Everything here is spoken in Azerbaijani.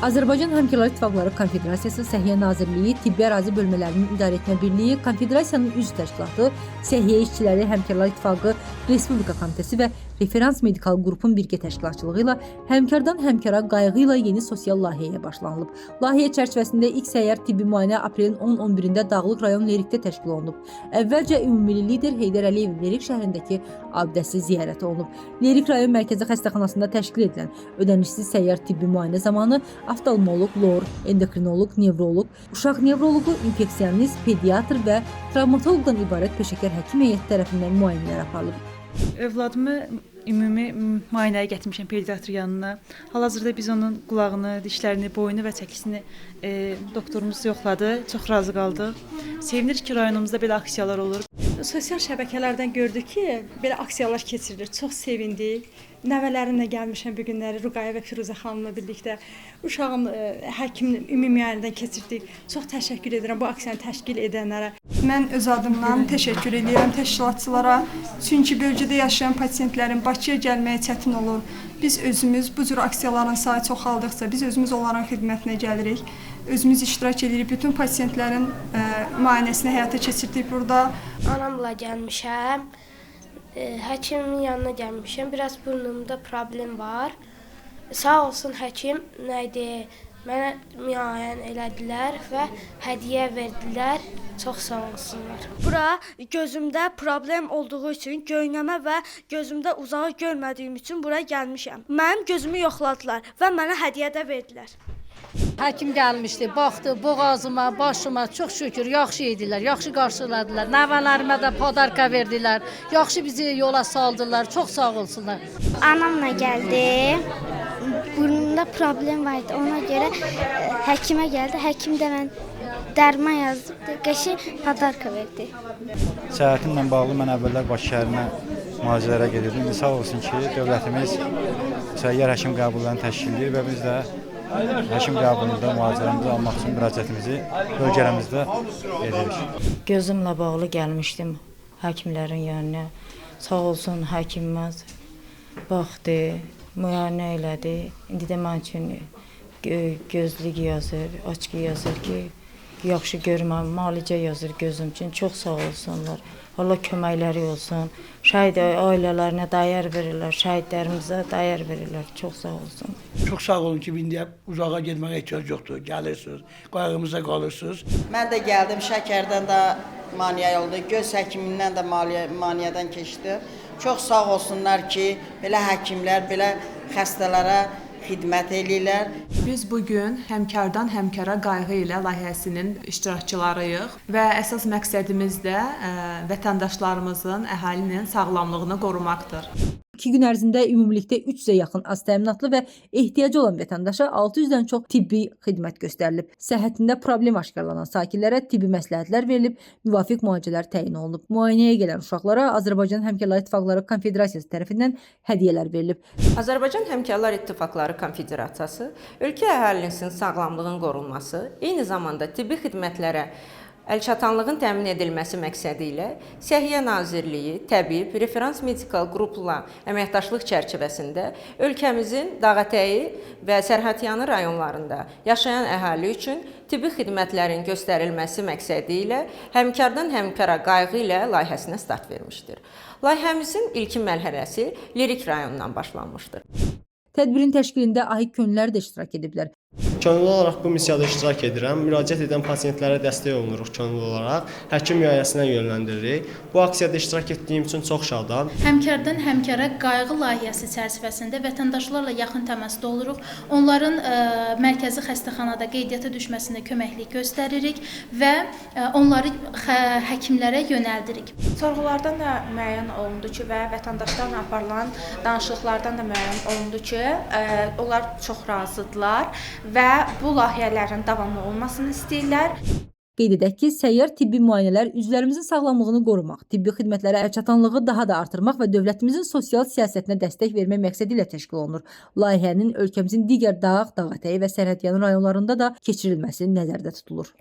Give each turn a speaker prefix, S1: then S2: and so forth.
S1: Azərbaycan Həmkarlar İttifaqları Konfederasiyası, Səhiyyə Nazirliyi, Tibbi Ərazi Bölmələrinin İdarəetmə Birliyi, Konfederasiyanın üzv təşkilatı, Səhiyyə İşçiləri, Həmkarlar İttifaqı, Respublika Komitəsi və Referans Medikal qrupun birgə təşkilatçılığı ilə həmkardan həmkara qayğı ilə yeni sosial layihəyə başlanılıb. Layihə çərçivəsində ilk səyyar tibbi müayinə aprelin 10-11-də Dağlıq rayon Lerikdə təşkil olunub. Əvvəlcə ümumi lider Heydər Əliyev Lerik şəhərindəki abidəsi ziyarət olunub. Lerik rayon mərkəzi xəstəxanasında təşkil edilən ödənişsiz səyyar tibbi müayinə zamanı oftalmoloq, lor, endokrinoloq, nevroloq, uşaq nevroloqu, infeksionist, pediatr və travmatoloqdan ibarət peşəkar həkim heyəti tərəfindən müayinələr aparılıb.
S2: Övladımı ümumi müayinəyə gətirmişəm pediatr yanına. Hal-hazırda biz onun qulağını, dişlərini, boynu və çəkisini doktorumuz yoxladı. Çox razı qaldıq. Sevinirik ki, rayonumuzda belə aksiyalar olur.
S3: Sosial şəbəkələrdən gördük ki, belə aksiyalar keçirilir. Çox sevindik. Nəvələrimlə gəlmişəm bu günləri Ruqayyə və Firuzə xanımla birlikdə. Uşağım həkim ümumi müayinədən keçirdik. Çox təşəkkür edirəm bu aksiyanı təşkil edənlərə.
S4: Mən öz adımdan təşəkkür edirəm təşkilatçılara. Çünki bölgədə yaşayan pasientlərin Bakıya gəlməyə çətin olur. Biz özümüz bu cür aksiyaların sayı çoxaldıqca biz özümüz onların xidmətinə gəlirik. Özümüz iştirak edirik. Bütün pasientlərin müayinəsini həyata keçirdik burada.
S5: Anamla gəlmişəm. Həkimin yanına gəlmişəm. Biraz burnumda problem var. Sağ olsun həkim mənə müayinə elədilər və hədiyyə verdilər. Çox sağ olsunlar.
S6: Bura gözümdə problem olduğu üçün, göynəmə və gözümdə uzağı görmədiyim üçün bura gəlmişəm. Mənim gözümü yoxladılar və mənə hədiyyə də verdilər.
S7: Həkim gəlmişdi, baxdı, boğazıma, başıma çox şükür yaxşı idilər, yaxşı qarşıladılar. Nəvələrimə də padarka verdilər, yaxşı bizi yola saldılar, çox sağ olsunlar.
S8: Anamla gəldi, burnumda problem vardı, ona görə həkimə gəldi, həkim də mən dərman yazdı, qəşi padarka verdi.
S9: Səhhətimlə bağlı mən əvvəllər Bakı şəhərinə müalicələrə gedirdim. Sağ olsun ki, dövlətimiz səyyar həkim qəbullarını təşkil edir və biz də həkim qəbulunda müalicələrimizi almaq üçün müraciətimizi bölgələrimizdə edirik.
S10: Gözümlə bağlı gəlmişdim həkimlərin yanına. Sağ olsun həkimimiz baxdı, müayinə elədi. İndi də mənim üçün gözlük yazır, açqı yazır ki, yaxşı görməm, müalicə yazır gözüm üçün. Çox sağ olsunlar. Allah köməkləri olsun. Şəhid ailələrinə dəyər verirlər, şəhidlərimizə dəyər verirlər. Çox sağ olsun.
S11: Çox sağ olun ki, indi uzağa getməyə ehtiyac yoxdur. Gəlirsiniz, qayğımıza qalırsınız.
S12: Mən də gəldim, şəkərdən də maniyə oldu, göz həkimindən də maniyədən keçdi. Çox sağ olsunlar ki, belə həkimlər, belə xəstələrə xidmət eləyirlər.
S4: Biz bugün Həmkardan Həmkara qayğı ilə layihəsinin iştirakçılarıyıq və əsas məqsədimiz də vətəndaşlarımızın, əhalinin sağlamlığını qorumaqdır.
S1: 2 gün ərzində ümumilikdə 300-ə yaxın az təminatlı və ehtiyacı olan vətəndaşa 600-dən çox tibbi xidmət göstərilib. Səhhətində problem aşkarlanan sakinlərə tibbi məsləhətlər verilib, müvafiq müalicələr təyin olunub. Müayinəyə gələn uşaqlara Azərbaycan Həmkarlar İttifaqları Konfederasiyası tərəfindən hədiyyələr verilib.
S13: Azərbaycan Həmkarlar İttifaqları Konfederasiyası ölkə əhalisinin sağlamlığının qorunması, eyni zamanda tibbi xidmətlərə əlçatanlığın təmin edilməsi məqsədi ilə Səhiyyə Nazirliyi, Təbib, Referans Medikal qrupla əməkdaşlıq çərçivəsində ölkəmizin Dağətəyi və Sərhədyanı rayonlarında yaşayan əhali üçün tibbi xidmətlərin göstərilməsi məqsədi ilə Həmkardan Həmkara qayğı ilə layihəsinə start vermişdir. Layihəmizin ilkin mərhələsi Lerik rayonundan başlanmışdır.
S1: Tədbirin təşkilində ahik könüllər də iştirak ediblər.
S14: Könüllü olaraq bu missiyada iştirak edirəm. Müraciət edən pasientlərə dəstək olunuruq könüllü olaraq. Həkim müayinəsinə yönləndiririk. Bu aksiyada iştirak etdiyim üçün çox şadam.
S15: Həmkardan Həmkara qayğı layihəsi çərçivəsində vətəndaşlarla yaxın təmasda oluruq. Onların mərkəzi xəstəxanada qeydiyyata düşməsində köməklik göstəririk və onları həkimlərə yönəldirik.
S16: Sorğulardan da müəyyən olundu ki və vətəndaşlarla aparılan danışıqlardan da müəyyən olundu ki, onlar çox razıdırlar və bu layihələrin davamlı olmasını istəyirlər.
S1: Qeyd edək ki, səyyar tibbi müayinələr üzvlərimizin sağlamlığını qorumaq, tibbi xidmətlərə əlçatanlığı daha da artırmaq və dövlətimizin sosial siyasətinə dəstək vermək məqsədi ilə təşkil olunur. Layihənin ölkəmizin digər Dağ, Dağətəyi və Sərhədyanı rayonlarında da keçirilməsi nəzərdə tutulur.